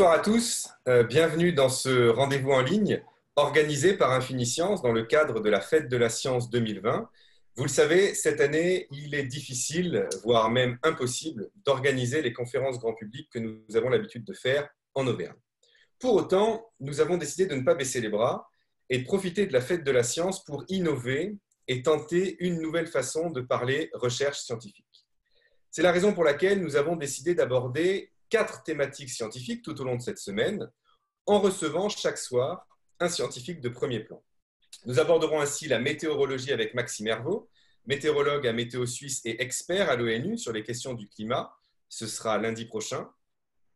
Bonsoir à tous, bienvenue dans ce rendez-vous en ligne organisé par Infiniscience dans le cadre de la Fête de la Science 2020. Vous le savez, cette année, il est difficile, voire même impossible, d'organiser les conférences grand public que nous avons l'habitude de faire en Auvergne. Pour autant, nous avons décidé de ne pas baisser les bras et de profiter de la Fête de la Science pour innover et tenter une nouvelle façon de parler recherche scientifique. C'est la raison pour laquelle nous avons décidé d'aborder 4 thématiques scientifiques tout au long de cette semaine, en recevant chaque soir un scientifique de premier plan. Nous aborderons ainsi la météorologie avec Maxime Herveau, météorologue à Météo Suisse et expert à l'ONU sur les questions du climat. Ce sera lundi prochain.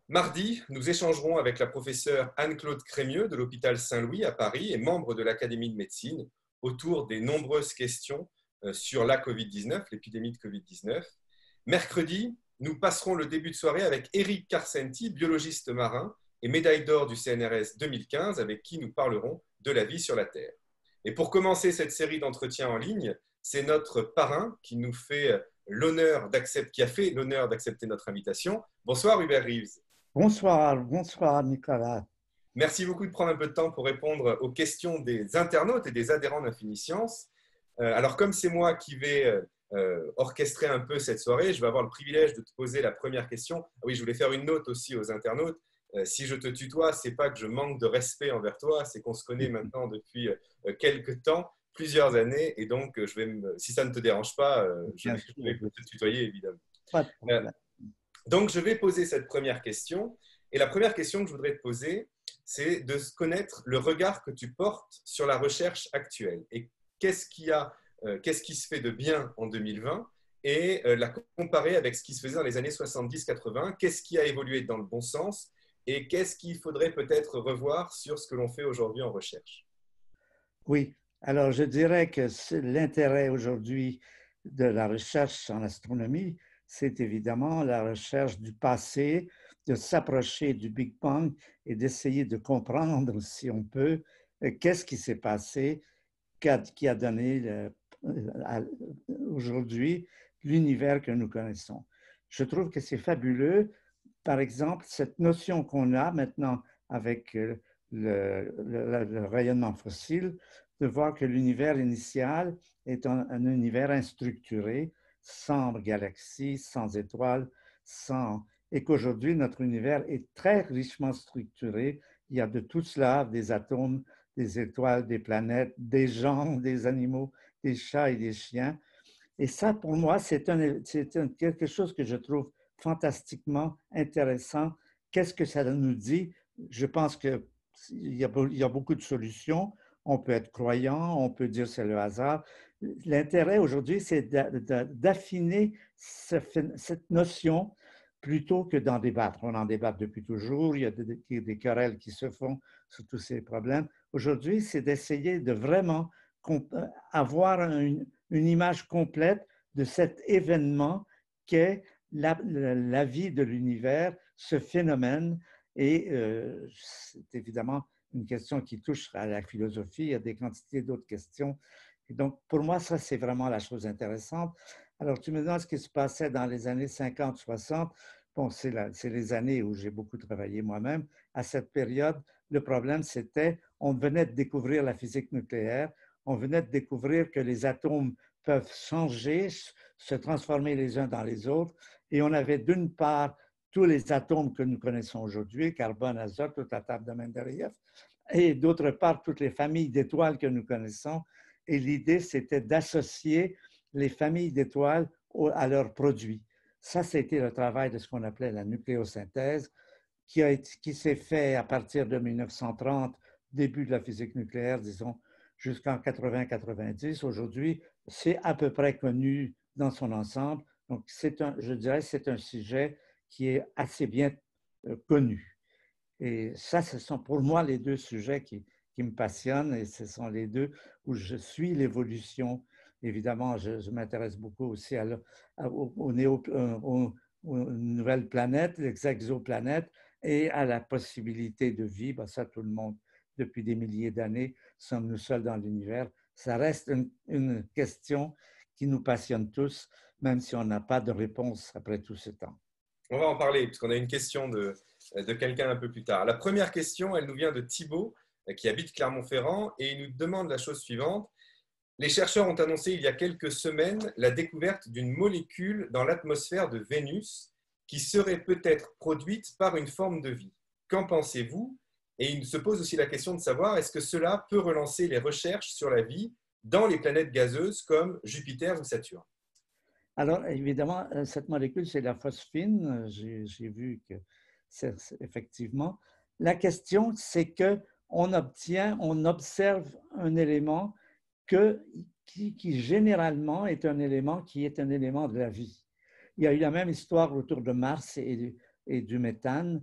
Mardi, nous échangerons avec la professeure Anne-Claude Crémieux de l'hôpital Saint-Louis à Paris et membre de l'Académie de médecine autour des nombreuses questions sur la Covid-19, l'épidémie de Covid-19. Mercredi, nous passerons le début de soirée avec Eric Carcenti, biologiste marin et médaille d'or du CNRS 2015, avec qui nous parlerons de la vie sur la Terre. Et pour commencer cette série d'entretiens en ligne, c'est notre parrain qui a fait l'honneur d'accepter notre invitation. Bonsoir Hubert Reeves. Bonsoir Nicolas. Merci beaucoup de prendre un peu de temps pour répondre aux questions des internautes et des adhérents d'Infiniscience. Alors comme c'est moi qui vais orchestrer un peu cette soirée, je vais avoir le privilège de te poser la première question. Ah oui, je voulais faire une note aussi aux internautes. Si je te tutoie, ce n'est pas que je manque de respect envers toi, c'est qu'on se connaît maintenant depuis quelques temps, plusieurs années, et donc si ça ne te dérange pas, je vais te tutoyer évidemment. Pas de problème. Donc je vais poser cette première question, et la première question que je voudrais te poser, c'est de connaître le regard que tu portes sur la recherche actuelle, et qu'est-ce qui se fait de bien en 2020 et la comparer avec ce qui se faisait dans les années 70-80, qu'est-ce qui a évolué dans le bon sens et qu'est-ce qu'il faudrait peut-être revoir sur ce que l'on fait aujourd'hui en recherche? Oui, alors je dirais que l'intérêt aujourd'hui de la recherche en astronomie, c'est évidemment la recherche du passé, de s'approcher du Big Bang et d'essayer de comprendre, si on peut, qu'est-ce qui s'est passé, qui a donné aujourd'hui l'univers que nous connaissons. Je trouve que c'est fabuleux. Par exemple, cette notion qu'on a maintenant avec le rayonnement fossile, de voir que l'univers initial est un univers instructuré, sans galaxies, sans étoiles, et qu'aujourd'hui, notre univers est très richement structuré. Il y a de tout cela, des atomes, des étoiles, des planètes, des gens, des animaux, des chats et des chiens. Et ça, pour moi, c'est quelque chose que je trouve fantastiquement intéressant. Qu'est-ce que ça nous dit? Je pense qu'il y a beaucoup de solutions. On peut être croyant, on peut dire c'est le hasard. L'intérêt aujourd'hui, c'est d'affiner cette notion plutôt que d'en débattre. On en débat depuis toujours, il y a des querelles qui se font sur tous ces problèmes. Aujourd'hui, c'est d'essayer de vraiment avoir une image complète de cet événement qu'est la vie de l'univers, ce phénomène. Et c'est évidemment une question qui touche à la philosophie, il y a des quantités d'autres questions. Et donc, pour moi, ça, c'est vraiment la chose intéressante. Alors, tu me demandes ce qui se passait dans les années 50-60. Bon, c'est les années où j'ai beaucoup travaillé moi-même. À cette période, le problème, c'était on venait de découvrir la physique nucléaire, on venait de découvrir que les atomes peuvent changer, se transformer les uns dans les autres, et on avait d'une part tous les atomes que nous connaissons aujourd'hui, carbone, azote, toute la table de Mendeleïev, et d'autre part toutes les familles d'étoiles que nous connaissons. Et l'idée, c'était d'associer les familles d'étoiles à leurs produits. Ça, c'était le travail de ce qu'on appelait la nucléosynthèse, qui s'est fait à partir de 1930, début de la physique nucléaire, disons, jusqu'en 80-90. Aujourd'hui, c'est à peu près connu dans son ensemble. Donc, je dirais que c'est un sujet qui est assez bien connu. Et ça, ce sont pour moi les deux sujets qui me passionnent et ce sont les deux où je suis l'évolution. Évidemment, je m'intéresse beaucoup aussi aux nouvelles planètes, les exoplanètes et à la possibilité de vie. Ben, ça, tout le monde, depuis des milliers d'années, sommes-nous seuls dans l'univers? Ça reste une question qui nous passionne tous, même si on n'a pas de réponse après tout ce temps. On va en parler, puisqu'on a une question de quelqu'un un peu plus tard. La première question, elle nous vient de Thibaut, qui habite Clermont-Ferrand, et il nous demande la chose suivante. Les chercheurs ont annoncé il y a quelques semaines la découverte d'une molécule dans l'atmosphère de Vénus qui serait peut-être produite par une forme de vie. Qu'en pensez-vous? Et il se pose aussi la question de savoir est-ce que cela peut relancer les recherches sur la vie dans les planètes gazeuses comme Jupiter ou Saturne? Alors, évidemment, cette molécule, c'est la phosphine. J'ai vu que c'est effectivement. La question, c'est qu'on on observe un élément qui généralement est un élément qui est un élément de la vie. Il y a eu la même histoire autour de Mars et du méthane.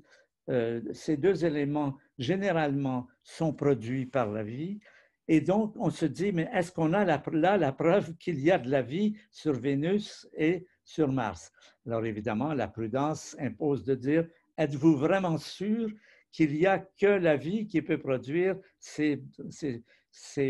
Ces deux éléments, généralement, sont produits par la vie. Et donc, on se dit, mais est-ce qu'on a là la preuve qu'il y a de la vie sur Vénus et sur Mars? Alors, évidemment, la prudence impose de dire, êtes-vous vraiment sûr qu'il n'y a que la vie qui peut produire ces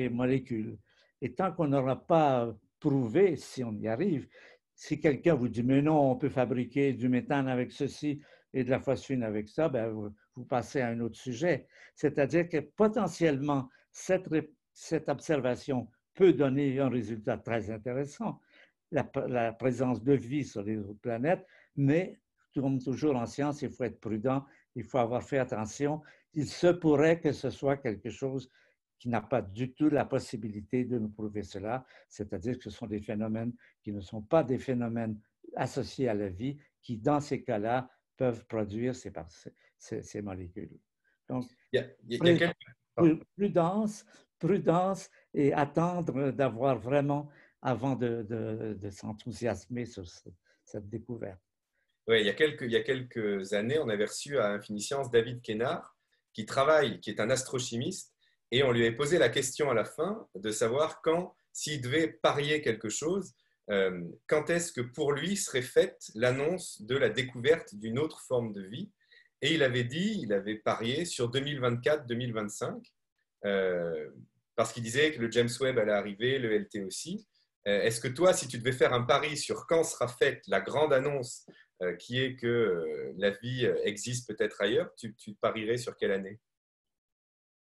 molécules? Et tant qu'on n'aura pas prouvé, si on y arrive, si quelqu'un vous dit, mais non, on peut fabriquer du méthane avec ceci et de la phosphine avec ça, ben vous passez à un autre sujet. C'est-à-dire que potentiellement, cette observation peut donner un résultat très intéressant, la présence de vie sur les autres planètes, mais comme toujours en science, il faut être prudent, il faut avoir fait attention. Il se pourrait que ce soit quelque chose qui n'a pas du tout la possibilité de nous prouver cela, c'est-à-dire que ce sont des phénomènes qui ne sont pas des phénomènes associés à la vie, qui, dans ces cas-là, peuvent produire ces molécules. Donc, prudence, prudence et attendre d'avoir vraiment avant de s'enthousiasmer sur cette découverte. Oui, il y a quelques années, on avait reçu à Infiniscience David Kénard, qui est un astrochimiste, et on lui avait posé la question à la fin de savoir s'il devait parier quelque chose, quand est-ce que pour lui serait faite l'annonce de la découverte d'une autre forme de vie. Et il avait parié sur 2024-2025, parce qu'il disait que le James Webb allait arriver, le LT aussi. Est-ce que toi, si tu devais faire un pari sur quand sera faite la grande annonce qui est que la vie existe peut-être ailleurs, tu parierais sur quelle année?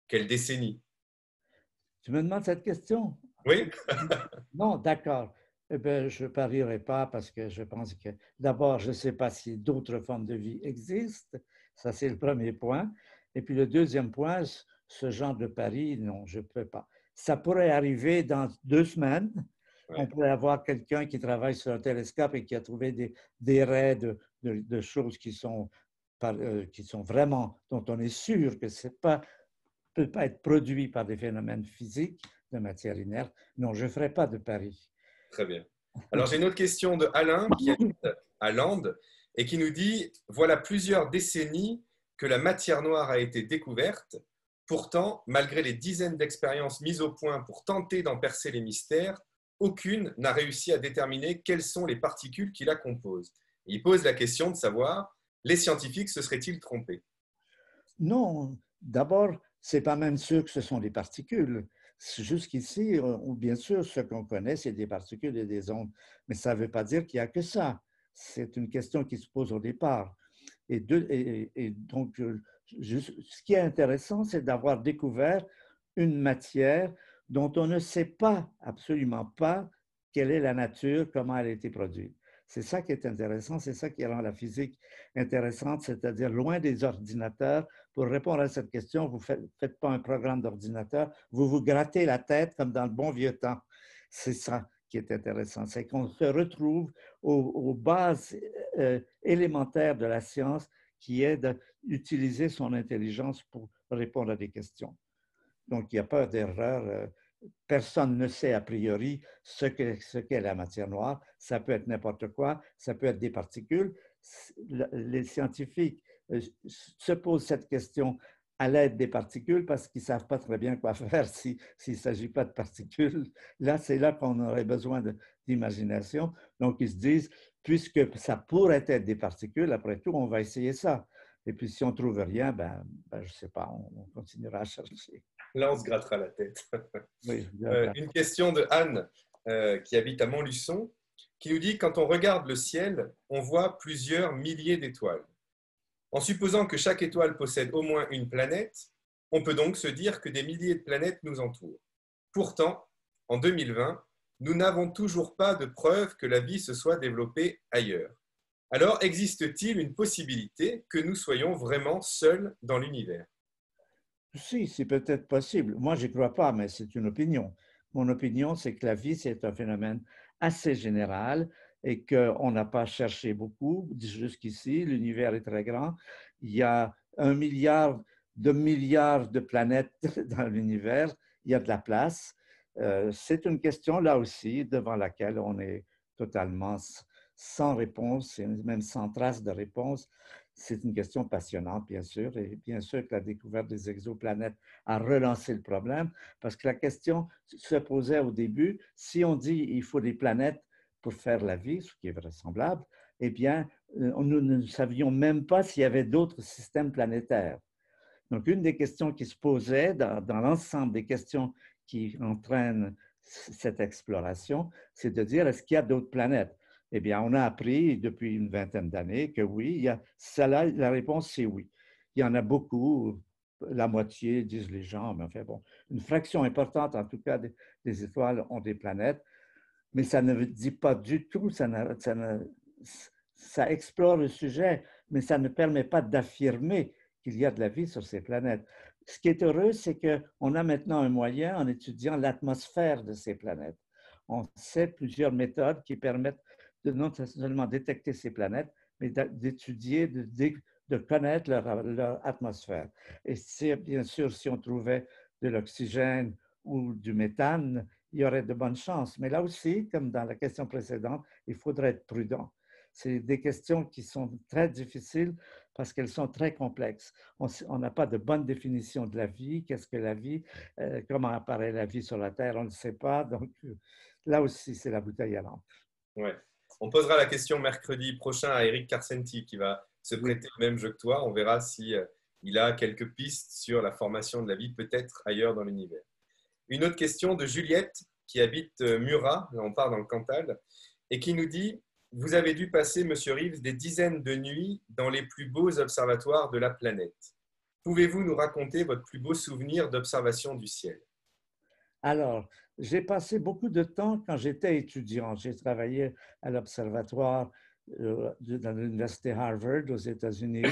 Quelle décennie? Tu me demandes cette question? Oui. Non, d'accord. Eh bien, je ne parierai pas parce que je pense que d'abord, je ne sais pas si d'autres formes de vie existent. Ça, c'est le premier point. Et puis le deuxième point, ce genre de pari, non, je ne peux pas. Ça pourrait arriver dans 2 semaines. Ouais. On pourrait avoir quelqu'un qui travaille sur un télescope et qui a trouvé des raies de choses qui sont vraiment, dont on est sûr que ce ne peut pas être produit par des phénomènes physiques de matière inerte. Non, je ne ferai pas de pari. Très bien. Alors, j'ai une autre question de Alain qui habite à Lande et qui nous dit, voilà plusieurs décennies que la matière noire a été découverte. Pourtant, malgré les dizaines d'expériences mises au point pour tenter d'en percer les mystères, aucune n'a réussi à déterminer quelles sont les particules qui la composent. Il pose la question de savoir, les scientifiques se seraient-ils trompés? Non, d'abord, ce n'est pas même sûr que ce sont des particules. Jusqu'ici, bien sûr, ce qu'on connaît, c'est des particules et des ondes, mais ça ne veut pas dire qu'il n'y a que ça. C'est une question qui se pose au départ. Et donc, ce qui est intéressant, c'est d'avoir découvert une matière dont on ne sait pas, absolument pas, quelle est la nature, comment elle a été produite. C'est ça qui est intéressant, c'est ça qui rend la physique intéressante, c'est-à-dire loin des ordinateurs. Pour répondre à cette question, vous ne faites pas un programme d'ordinateur, vous vous grattez la tête comme dans le bon vieux temps. C'est ça qui est intéressant, c'est qu'on se retrouve aux bases élémentaires de la science qui est d'utiliser son intelligence pour répondre à des questions. Donc, il n'y a pas d'erreur. Personne ne sait a priori ce qu'est la matière noire. Ça peut être n'importe quoi, ça peut être des particules. Les scientifiques se posent cette question à l'aide des particules parce qu'ils ne savent pas très bien quoi faire s'il ne s'agit pas de particules. Là, c'est là qu'on aurait besoin d'imagination. Donc, ils se disent, puisque ça pourrait être des particules, après tout, on va essayer ça. Et puis, si on ne trouve rien, je ne sais pas, on continuera à chercher. Là, on se grattera la tête. Oui, une question de Anne, qui habite à Montluçon, qui nous dit, quand on regarde le ciel, on voit plusieurs milliers d'étoiles. En supposant que chaque étoile possède au moins une planète, on peut donc se dire que des milliers de planètes nous entourent. Pourtant, en 2020, nous n'avons toujours pas de preuve que la vie se soit développée ailleurs. Alors, existe-t-il une possibilité que nous soyons vraiment seuls dans l'univers? Si, c'est peut-être possible. Moi, je n'y crois pas, mais c'est une opinion. Mon opinion, c'est que la vie, c'est un phénomène assez général et qu'on n'a pas cherché beaucoup jusqu'ici. L'univers est très grand. Il y a 1 milliard de planètes dans l'univers. Il y a de la place. C'est une question, là aussi, devant laquelle on est totalement sans réponse, et même sans trace de réponse. C'est une question passionnante, bien sûr, et bien sûr que la découverte des exoplanètes a relancé le problème, parce que la question se posait au début, si on dit qu'il faut des planètes pour faire la vie, ce qui est vraisemblable, eh bien, nous ne savions même pas s'il y avait d'autres systèmes planétaires. Donc, une des questions qui se posait dans l'ensemble des questions qui entraînent cette exploration, c'est de dire, est-ce qu'il y a d'autres planètes? Eh bien, on a appris depuis une vingtaine d'années que oui, il y a, cela, la réponse c'est oui. Il y en a beaucoup, la moitié disent les gens, mais enfin bon, une fraction importante en tout cas des étoiles ont des planètes, mais ça ne dit pas du tout, ça explore le sujet, mais ça ne permet pas d'affirmer qu'il y a de la vie sur ces planètes. Ce qui est heureux, c'est qu'on a maintenant un moyen en étudiant l'atmosphère de ces planètes. On sait plusieurs méthodes qui permettent de non seulement détecter ces planètes, mais d'étudier, de connaître leur atmosphère. Et c'est bien sûr, si on trouvait de l'oxygène ou du méthane, il y aurait de bonnes chances. Mais là aussi, comme dans la question précédente, il faudrait être prudent. C'est des questions qui sont très difficiles parce qu'elles sont très complexes. On n'a pas de bonne définition de la vie. Qu'est-ce que la vie? Comment apparaît la vie sur la Terre? On ne le sait pas. Donc, là aussi, c'est la bouteille à l'encre. Ouais. On posera la question mercredi prochain à Eric Carcenti qui va se Oui. prêter au même jeu que toi. On verra si il a quelques pistes sur la formation de la vie peut-être ailleurs dans l'univers. Une autre question de Juliette qui habite Murat, là on part dans le Cantal, et qui nous dit, vous avez dû passer, Monsieur Reeves, des dizaines de nuits dans les plus beaux observatoires de la planète. Pouvez-vous nous raconter votre plus beau souvenir d'observation du ciel? Alors, j'ai passé beaucoup de temps quand j'étais étudiant. J'ai travaillé à l'observatoire dans l'université Harvard aux États-Unis,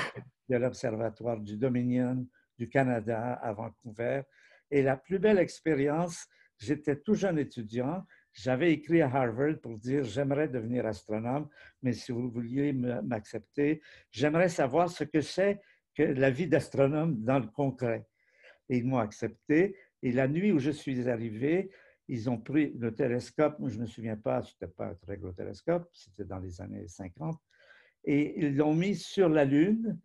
de l'observatoire du Dominion du Canada à Vancouver. Et la plus belle expérience, j'étais tout jeune étudiant. J'avais écrit à Harvard pour dire j'aimerais devenir astronome, mais si vous vouliez m'accepter, j'aimerais savoir ce que c'est que la vie d'astronome dans le concret. Et ils m'ont accepté. Et la nuit où je suis arrivé, ils ont pris le télescope. Je ne me souviens pas, ce n'était pas un très gros télescope, c'était dans les années 50. Et ils l'ont mis sur la Lune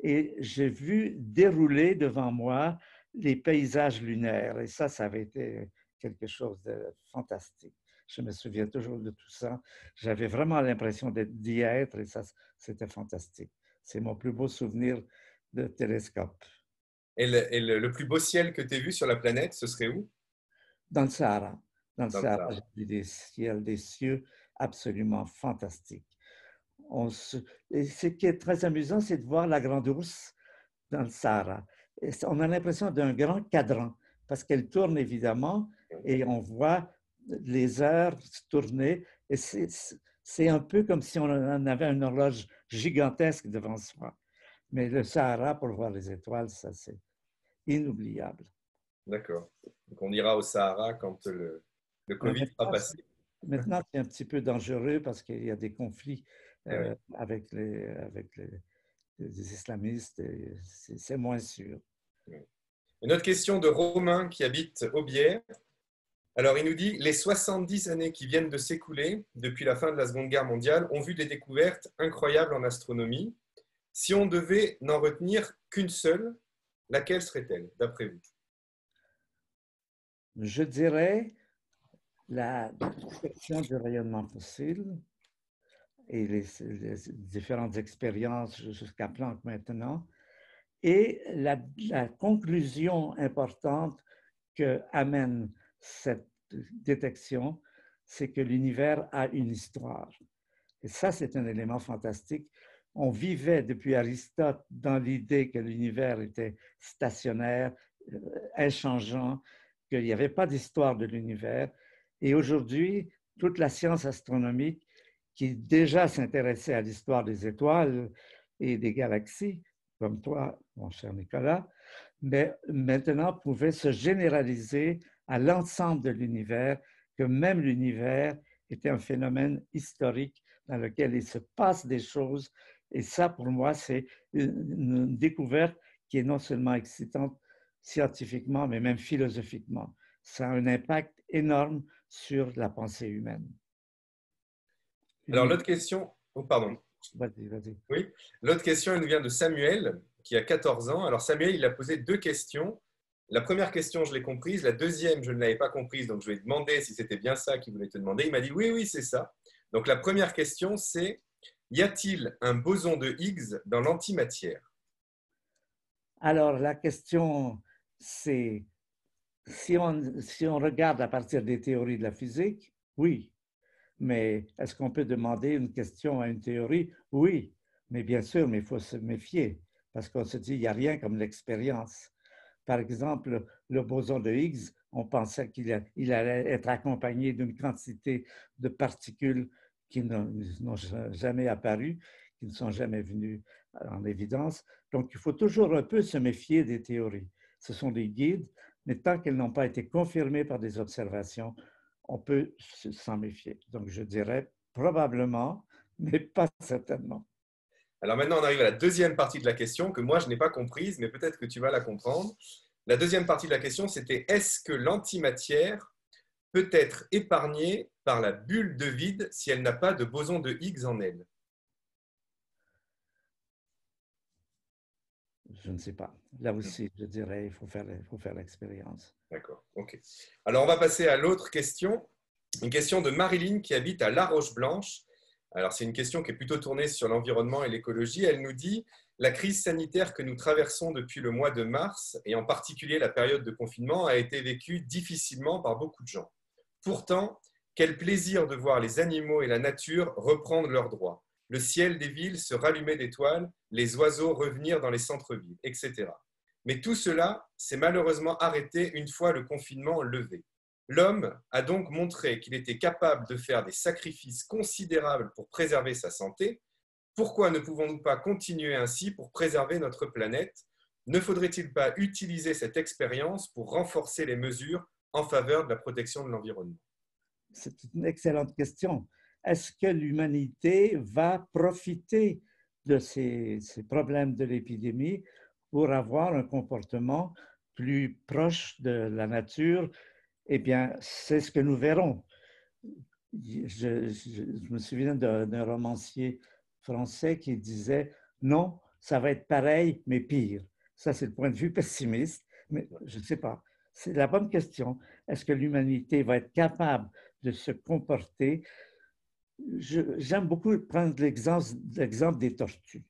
et j'ai vu dérouler devant moi les paysages lunaires. Et ça avait été quelque chose de fantastique. Je me souviens toujours de tout ça. J'avais vraiment l'impression d'y être et ça, c'était fantastique. C'est mon plus beau souvenir de télescope. Et le plus beau ciel que tu aies vu sur la planète, ce serait où? Dans le Sahara. Dans le Dans le Sahara, Sahara. j'ai vu des ciels, des cieux absolument fantastiques. Et ce qui est très amusant, c'est de voir la Grande Ourse dans le Sahara. Et on a l'impression d'un grand cadran parce qu'elle tourne évidemment et on voit les heures tourner. Et c'est un peu comme si on avait une horloge gigantesque devant soi. Mais le Sahara, pour voir les étoiles, ça c'est inoubliable. D'accord. Donc on ira au Sahara quand le Mais Covid sera passé. maintenant, c'est un petit peu dangereux parce qu'il y a des conflits Eh oui. les islamistes et c'est moins sûr. Une autre question de Romain qui habite Aubière. Alors, il nous dit, les 70 années qui viennent de s'écouler depuis la fin de la Seconde Guerre mondiale ont vu des découvertes incroyables en astronomie. Si on devait n'en retenir qu'une seule, laquelle serait-elle, d'après vous? Je dirais la détection du rayonnement fossile et les différentes expériences jusqu'à Planck maintenant, et la conclusion importante que amène cette détection, c'est que l'univers a une histoire. Et ça, c'est un élément fantastique on vivait depuis Aristote dans l'idée que l'univers était stationnaire, inchangeant, qu'il n'y avait pas d'histoire de l'univers. Et aujourd'hui, toute la science astronomique, qui déjà s'intéressait à l'histoire des étoiles et des galaxies, comme toi, mon cher Nicolas, mais maintenant pouvait se généraliser à l'ensemble de l'univers, que même l'univers était un phénomène historique dans lequel il se passe des choses. Et ça, pour moi, c'est une découverte qui est non seulement excitante scientifiquement, mais même philosophiquement. Ça a un impact énorme sur la pensée humaine. Alors, l'autre question, oh, pardon. Vas-y, vas-y. Oui, l'autre question, elle nous vient de Samuel, qui a 14 ans. Alors, Samuel, il a posé deux questions. La première question, je l'ai comprise. La deuxième, je ne l'avais pas comprise. Donc, je lui ai demandé si c'était bien ça qu'il voulait te demander. Il m'a dit oui, oui, c'est ça. Donc, la première question, c'est y a-t-il un boson de Higgs dans l'antimatière? Alors, la question, c'est si on regarde à partir des théories de la physique, oui. Mais est-ce qu'on peut demander une question à une théorie? Oui. Mais bien sûr, mais il faut se méfier parce qu'on se dit, il n'y a rien comme l'expérience. Par exemple, le boson de Higgs, on pensait qu'il allait être accompagné d'une quantité de particules qui n'ont jamais apparu, qui ne sont jamais venues en évidence. Donc, il faut toujours un peu se méfier des théories. Ce sont des guides, mais tant qu'elles n'ont pas été confirmées par des observations, on peut s'en méfier. Donc, je dirais probablement, mais pas certainement. Alors maintenant, on arrive à la deuxième partie de la question que moi, je n'ai pas comprise, mais peut-être que tu vas la comprendre. La deuxième partie de la question, c'était est-ce que l'antimatière peut être épargnée par la bulle de vide si elle n'a pas de boson de Higgs en elle? Je ne sais pas. Là aussi, je dirais, il faut faire l'expérience. D'accord, ok. Alors, on va passer à l'autre question. Une question de Marilyn qui habite à La Roche-Blanche. Alors, c'est une question qui est plutôt tournée sur l'environnement et l'écologie. Elle nous dit, la crise sanitaire que nous traversons depuis le mois de mars, et en particulier la période de confinement, a été vécue difficilement par beaucoup de gens. Pourtant, quel plaisir de voir les animaux et la nature reprendre leurs droits. Le ciel des villes se rallumer d'étoiles, les oiseaux revenir dans les centres-villes, etc. Mais tout cela s'est malheureusement arrêté une fois le confinement levé. L'homme a donc montré qu'il était capable de faire des sacrifices considérables pour préserver sa santé. Pourquoi ne pouvons-nous pas continuer ainsi pour préserver notre planète? Ne faudrait-il pas utiliser cette expérience pour renforcer les mesures en faveur de la protection de l'environnement? C'est une excellente question. Est-ce que l'humanité va profiter de ces problèmes de l'épidémie pour avoir un comportement plus proche de la nature? Eh bien, c'est ce que nous verrons. Je me souviens d'un romancier français qui disait non, ça va être pareil, mais pire. Ça, c'est le point de vue pessimiste, mais je ne sais pas. C'est la bonne question. Est-ce que l'humanité va être capable de se comporter? J'aime beaucoup prendre l'exemple des tortues.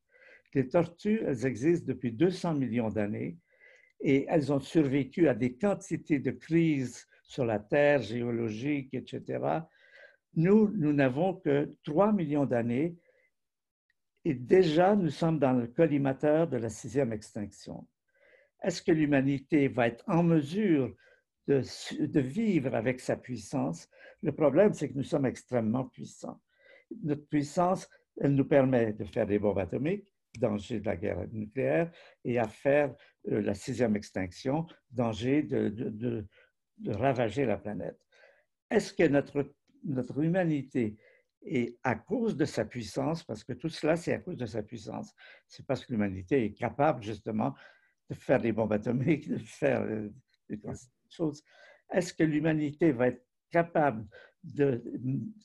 Les tortues, elles existent depuis 200 millions d'années et elles ont survécu à des quantités de crises sur la Terre, géologiques, etc. Nous n'avons que 3 millions d'années et déjà nous sommes dans le collimateur de la sixième extinction. Est-ce que l'humanité va être en mesure de vivre avec sa puissance? Le problème, c'est que nous sommes extrêmement puissants. Notre puissance, elle nous permet de faire des bombes atomiques, danger de la guerre nucléaire, et à faire la sixième extinction, danger de ravager la planète. Est-ce que notre humanité est à cause de sa puissance, parce que tout cela, c'est à cause de sa puissance, c'est parce que l'humanité est capable justement de faire des bombes atomiques, de faire des choses. Est-ce que l'humanité va être capable de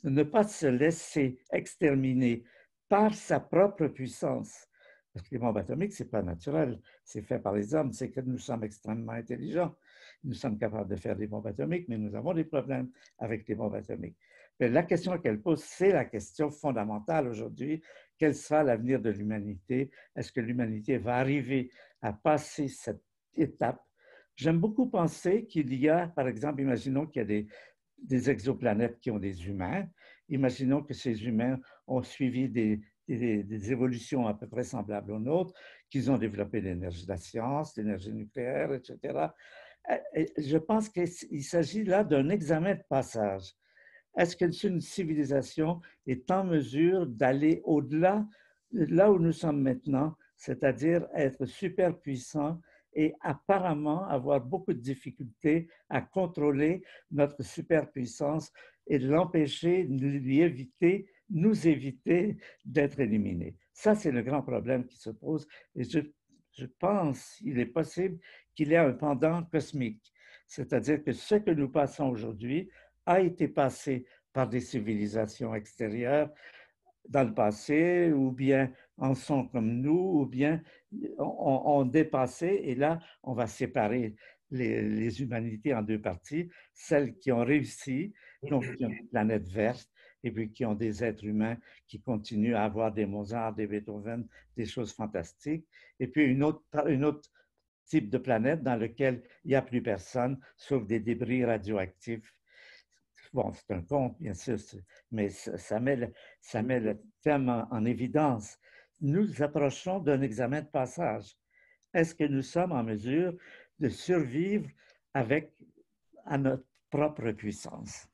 ne pas se laisser exterminer par sa propre puissance? Parce que les bombes atomiques, ce n'est pas naturel, c'est fait par les hommes, c'est que nous sommes extrêmement intelligents. Nous sommes capables de faire des bombes atomiques, mais nous avons des problèmes avec les bombes atomiques. Mais la question qu'elle pose, c'est la question fondamentale aujourd'hui. Quel sera l'avenir de l'humanité? Est-ce que l'humanité va arriver à passer cette étape? J'aime beaucoup penser qu'il y a, par exemple, imaginons qu'il y a des exoplanètes qui ont des humains. Imaginons que ces humains ont suivi des évolutions à peu près semblables aux nôtres, qu'ils ont développé l'énergie de la science, l'énergie nucléaire, etc. Et je pense qu'il s'agit là d'un examen de passage. Est-ce qu'une civilisation est en mesure d'aller au-delà, là où nous sommes maintenant, c'est-à-dire être super puissant et apparemment avoir beaucoup de difficultés à contrôler notre superpuissance et de l'empêcher, de lui éviter, nous éviter d'être éliminés. Ça, c'est le grand problème qui se pose. Et je pense qu'il est possible qu'il y ait un pendant cosmique. C'est-à-dire que ce que nous passons aujourd'hui a été passé par des civilisations extérieures dans le passé, ou bien en sont comme nous, ou bien ont dépassé, et là, on va séparer les humanités en deux parties, celles qui ont réussi, donc qui ont une planète verte, et puis qui ont des êtres humains qui continuent à avoir des Mozart, des Beethoven, des choses fantastiques, et puis une autre type de planète dans lequel il n'y a plus personne, sauf des débris radioactifs. Bon, c'est un conte, bien sûr, mais ça met le thème en évidence. Nous approchons d'un examen de passage. Est-ce que nous sommes en mesure de survivre avec à notre propre puissance?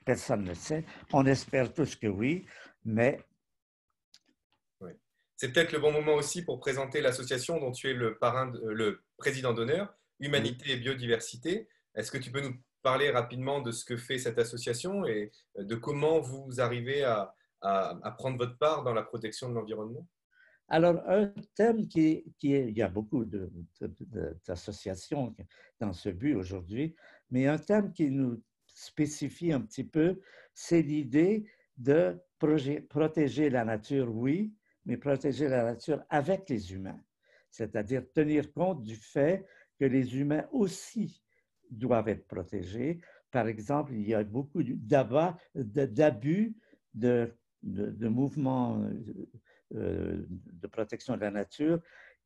Personne ne le sait. On espère tous que oui, mais... Oui. C'est peut-être le bon moment aussi pour présenter l'association dont tu es le président d'honneur, Humanité et Biodiversité. Est-ce que tu peux nous parler rapidement de ce que fait cette association et de comment vous arrivez à prendre votre part dans la protection de l'environnement? Alors, un thème il y a beaucoup d'associations dans ce but aujourd'hui, mais un thème qui nous spécifie un petit peu, c'est l'idée de protéger la nature, oui, mais protéger la nature avec les humains, c'est-à-dire tenir compte du fait que les humains aussi doivent être protégés. Par exemple, il y a beaucoup d'abus de mouvements de protection de la nature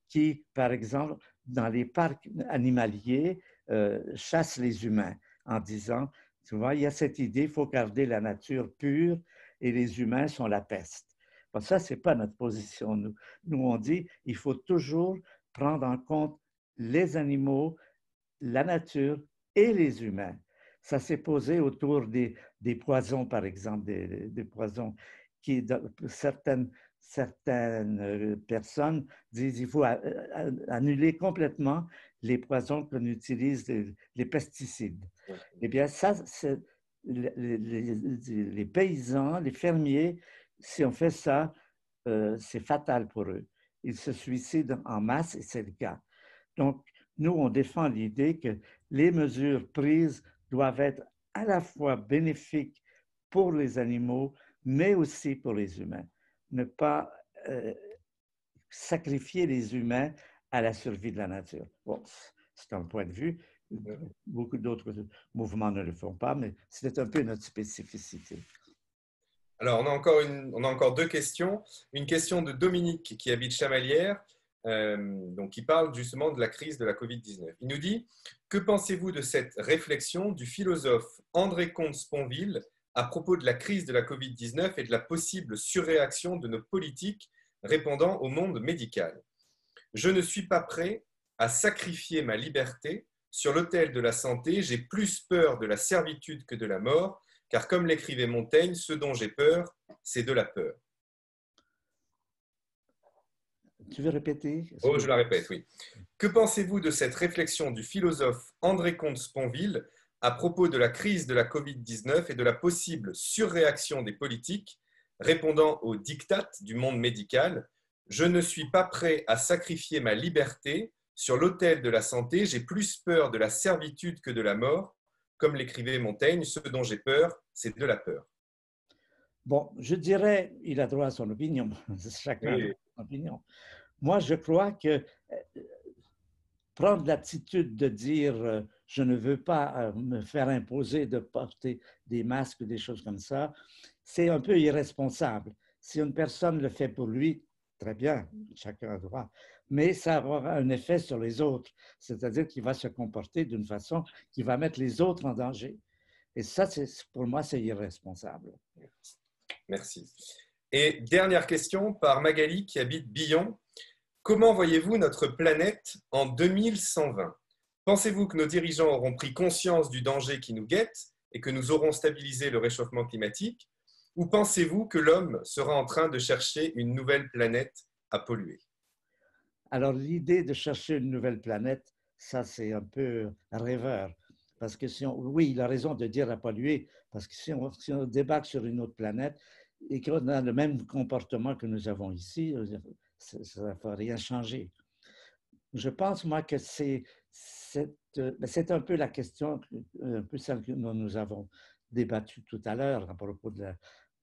qui, par exemple, dans les parcs animaliers, chassent les humains en disant, tu vois, il y a cette idée, il faut garder la nature pure et les humains sont la peste. Bon, ça, ce n'est pas notre position. Nous, on dit, il faut toujours prendre en compte les animaux, la nature et les humains. Ça s'est posé autour des poisons, par exemple, des poisons qui, certaines personnes disent qu'il faut annuler complètement les poisons qu'on utilise, les pesticides. Eh bien, ça, les paysans, les fermiers, si on fait ça, c'est fatal pour eux. Ils se suicident en masse et c'est le cas. Donc, nous, on défend l'idée que les mesures prises doivent être à la fois bénéfiques pour les animaux, mais aussi pour les humains. Ne pas sacrifier les humains à la survie de la nature. Bon, c'est un point de vue. Beaucoup d'autres mouvements ne le font pas, mais c'est un peu notre spécificité. Alors, on a encore deux questions. Une question de Dominique qui habite Chamalières, donc qui parle justement de la crise de la Covid-19. Il nous dit, que pensez-vous de cette réflexion du philosophe André Comte-Sponville à propos de la crise de la Covid-19 et de la possible surréaction de nos politiques répondant au monde médical? Je ne suis pas prêt à sacrifier ma liberté sur l'autel de la santé. J'ai plus peur de la servitude que de la mort, car comme l'écrivait Montaigne, ce dont j'ai peur, c'est de la peur. Tu veux répéter? Oh, je la répète, oui. Que pensez-vous de cette réflexion du philosophe André Comte-Sponville à propos de la crise de la Covid-19 et de la possible surréaction des politiques répondant aux diktats du monde médical? Je ne suis pas prêt à sacrifier ma liberté sur l'autel de la santé. J'ai plus peur de la servitude que de la mort. Comme l'écrivait Montaigne, ce dont j'ai peur, c'est de la peur. Bon, je dirais, il a droit à son opinion. Chacun a son opinion. Moi, je crois que prendre l'attitude de dire je ne veux pas me faire imposer de porter des masques, des choses comme ça, c'est un peu irresponsable. Si une personne le fait pour lui, très bien, chacun a droit, mais ça va avoir un effet sur les autres, c'est-à-dire qu'il va se comporter d'une façon qui va mettre les autres en danger. Et ça, pour moi, c'est irresponsable. Merci. Et dernière question par Magali qui habite Billon. Comment voyez-vous notre planète en 2120? Pensez-vous que nos dirigeants auront pris conscience du danger qui nous guette et que nous aurons stabilisé le réchauffement climatique? Ou pensez-vous que l'homme sera en train de chercher une nouvelle planète à polluer? Alors, l'idée de chercher une nouvelle planète, ça, c'est un peu rêveur. Parce que si on, oui, il a raison de dire à polluer, parce que si on débarque sur une autre planète et qu'on a le même comportement que nous avons ici, ça ne va rien changer. Je pense, moi, que c'est un peu la question, un peu celle que nous avons débattue tout à l'heure à propos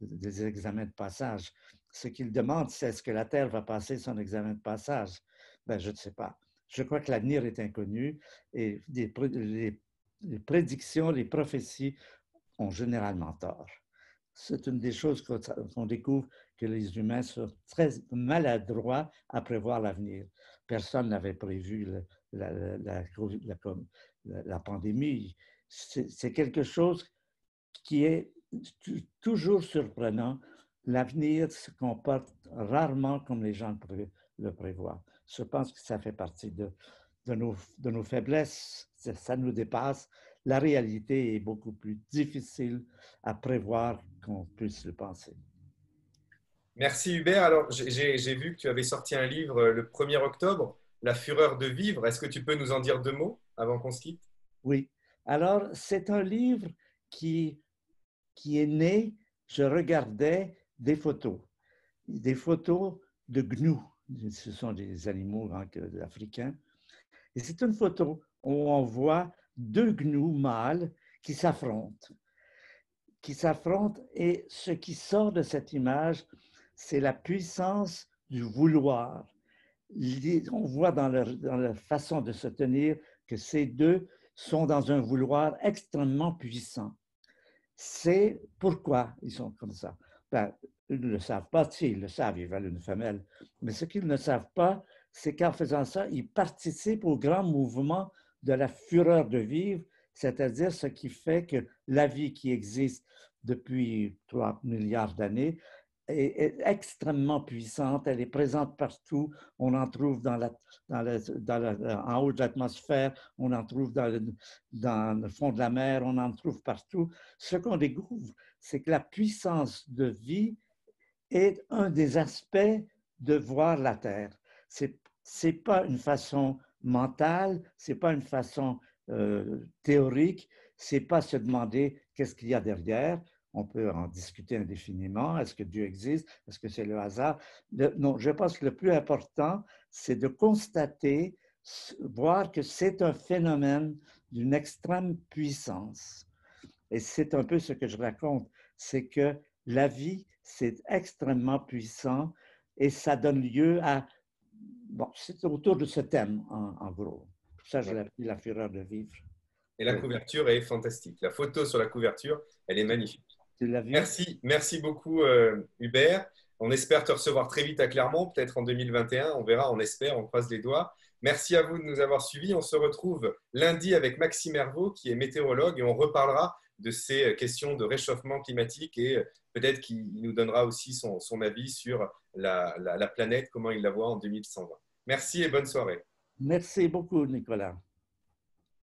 des examens de passage. Ce qu'il demande, c'est est-ce que la Terre va passer son examen de passage? Ben, je ne sais pas. Je crois que l'avenir est inconnu et les prédictions, les prophéties ont généralement tort. C'est une des choses qu'on découvre, que les humains sont très maladroits à prévoir l'avenir. Personne n'avait prévu la pandémie. C'est quelque chose qui est toujours surprenant. L'avenir se comporte rarement comme les gens le prévoient. Je pense que ça fait partie de nos faiblesses. Ça nous dépasse. La réalité est beaucoup plus difficile à prévoir qu'on puisse le penser. Merci Hubert. Alors, j'ai vu que tu avais sorti un livre le 1er octobre, La fureur de vivre. Est-ce que tu peux nous en dire 2 mots avant qu'on se quitte? Oui. Alors, c'est un livre qui, qui est né, je regardais des photos de gnous. Ce sont des animaux africains. Et c'est une photo où on voit deux gnous mâles qui s'affrontent. Et ce qui sort de cette image, c'est la puissance du vouloir. On voit dans leur façon de se tenir que ces deux sont dans un vouloir extrêmement puissant. C'est pourquoi ils sont comme ça. Ben, ils ne le savent pas. Si, ils le savent, ils veulent une femelle. Mais ce qu'ils ne savent pas, c'est qu'en faisant ça, ils participent au grand mouvement de la fureur de vivre, c'est-à-dire ce qui fait que la vie qui existe depuis 3 milliards d'années est extrêmement puissante, elle est présente partout, on en trouve en haut de l'atmosphère, on en trouve dans le fond de la mer, on en trouve partout. Ce qu'on découvre, c'est que la puissance de vie est un des aspects de voir la Terre. C'est pas une façon mentale, c'est pas une façon théorique, c'est pas se demander qu'est-ce qu'il y a derrière. On peut en discuter indéfiniment. Est-ce que Dieu existe? Est-ce que c'est le hasard? Non, je pense que le plus important, c'est de constater, voir que c'est un phénomène d'une extrême puissance. Et c'est un peu ce que je raconte, c'est que la vie, c'est extrêmement puissant et ça donne lieu à... Bon, c'est autour de ce thème, en gros. Pour ça, je Ouais. l'appelle la fureur de vivre. Et la couverture est fantastique. La photo sur la couverture, elle est magnifique. Tu l'as vu? Merci beaucoup Hubert. On espère te recevoir très vite à Clermont, peut-être en 2021. On verra, on espère, on croise les doigts. Merci à vous de nous avoir suivis. On se retrouve lundi avec Maxime Hervaux, qui est météorologue, et on reparlera de ces questions de réchauffement climatique et peut-être qu'il nous donnera aussi son avis sur la planète, comment il la voit en 2120. Merci et bonne soirée. Merci beaucoup, Nicolas.